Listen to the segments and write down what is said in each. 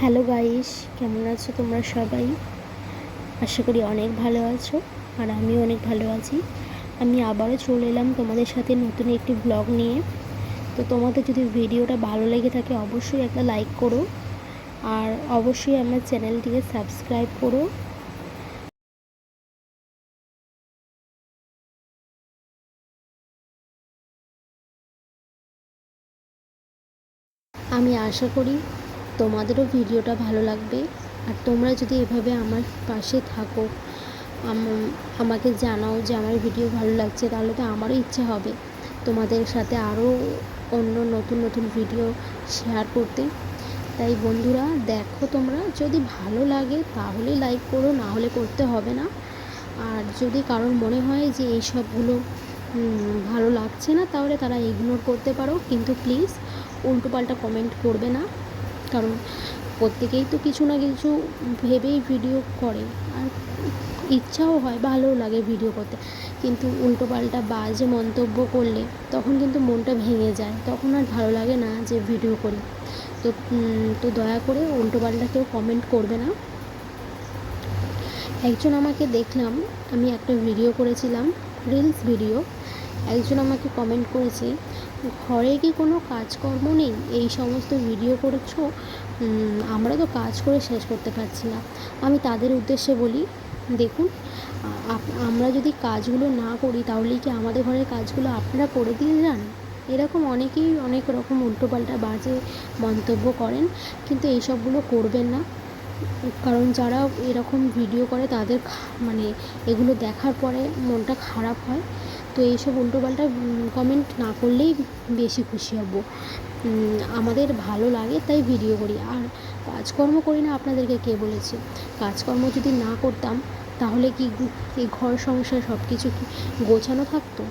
Hello guys, কেমন আছো তোমরা সবাই? আশা করি অনেক ভালো আছো। আর আমিও অনেক ভালো আছি। আমি আবারও চলে এলাম তোমাদের সাথে নতুন একটি ব্লগ নিয়ে। তো তোমাদের যদি ভিডিওটা ভালো লেগে থাকে অবশ্যই একটা লাইক করো, আর অবশ্যই আমার চ্যানেলটিকে সাবস্ক্রাইব করো। আমি আশা করি তোমাদেরও ভিডিওটা ভালো লাগবে। আর তোমরা যদি এভাবে আমার পাশে থাকো, আমাকে জানাও যে আমার ভিডিও ভালো লাগছে, তাহলে তো আমারও ইচ্ছা হবে তোমাদের সাথে আরও অন্য নতুন নতুন ভিডিও শেয়ার করতে। তাই বন্ধুরা, দেখো তোমরা যদি ভালো লাগে তাহলে লাইক করো, না হলে করতে হবে না। আর যদি কারোর মনে হয় যে এই সবগুলো ভালো লাগছে না, তাহলে তারা ইগনোর করতে পারো, কিন্তু প্লিজ উল্টোপাল্টা কমেন্ট করবে না। কারণ প্রত্যেকেই তো কিছু না কিছু ভেবেই ভিডিও করে, আর ইচ্ছাও হয়, ভালোও লাগে ভিডিও করতে, কিন্তু উল্টোপাল্টা বাজে মন্তব্য করলে তখন কিন্তু মনটা ভেঙে যায়, তখন আর ভালো লাগে না যে ভিডিও করি। তো দয়া করে উল্টোপাল্টা কেউ কমেন্ট করবে না। একজন আমাকে দেখলাম, আমি একটা ভিডিও করেছিলাম, রিলস ভিডিও। একজন আমাকে কমেন্ট করেছে, ঘরে কি কোনো কাজকর্ম নেই, এই সমস্ত ভিডিও করেছো, আমরা তো কাজ করে শেষ করতে পারছি না। আমি তাদের উদ্দেশ্যে বলি, দেখুন, আমরা যদি কাজগুলো না করি তাহলে কি আমাদের ঘরের কাজগুলো আপনারা করে দিয়ে যান? এরকম অনেকেই অনেক রকম উল্টোপাল্টা বাজে মন্তব্য করেন, কিন্তু এইসবগুলো করবেন না। কারণ যারা এরকম ভিডিও করে তাদের মানে এগুলো দেখার পরে মনটা খারাপ হয়। তো এইসব উল্টোপাল্টা কমেন্ট না করলেই বেশি খুশি হব। আমাদের ভালো লাগে তাই ভিডিও করি, আর কাজকর্ম করি না আপনাদেরকে কে বলেছে? কাজকর্ম যদি না করতাম তাহলে কি এই ঘর সংসার সব কিছু কি গোছানো থাকতো?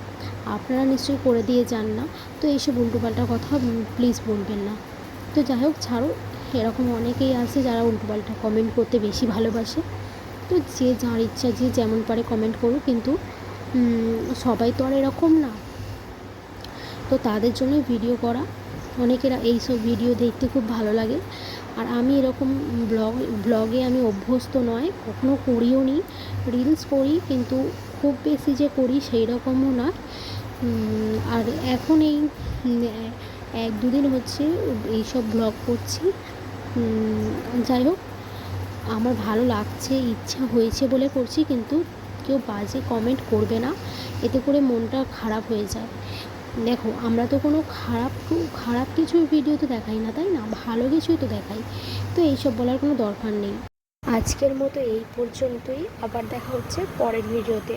আপনারা নিশ্চয়ই করে দিয়ে যান না। তো এইসব উল্টোপাল্টা কথা প্লিজ বলবেন না। তো যাই হোক, ছাড়ো। এরকম অনেকেই আছে যারা উল্টোপাল্টা কমেন্ট করতে বেশি ভালোবাসে। তো যে যার ইচ্ছা, যে যেমন পারে কমেন্ট করুক, কিন্তু সবাই তো আর এরকম না। তো তাদের জন্যই ভিডিও করা। অনেকেরা এইসব ভিডিও দেখতে খুব ভালো লাগে। আর আমি এরকম ব্লগে আমি অভ্যস্ত নয়, কখনো করিও নি। রিলস করি, কিন্তু খুব বেশি যে করি সেই রকমও নয়। আর এখন এই 1-2 দিন হচ্ছে এইসব ব্লগ করছি। যাই হোক, আমার ভালো লাগছে, ইচ্ছা হয়েছে বলে করছি, কিন্তু কেউ বাজে কমেন্ট করবে না, এতে করে মনটা খারাপ হয়ে যায়। দেখো, আমরা তো কোনো খারাপ কিছু ভিডিও তো দেখাই না, তাই না? ভালো কিছুই তো দেখাই। তো এইসব বলার কোনো দরকার নেই। আজকের মতো এই পর্যন্তই, আবার দেখা হচ্ছে পরের ভিডিওতে।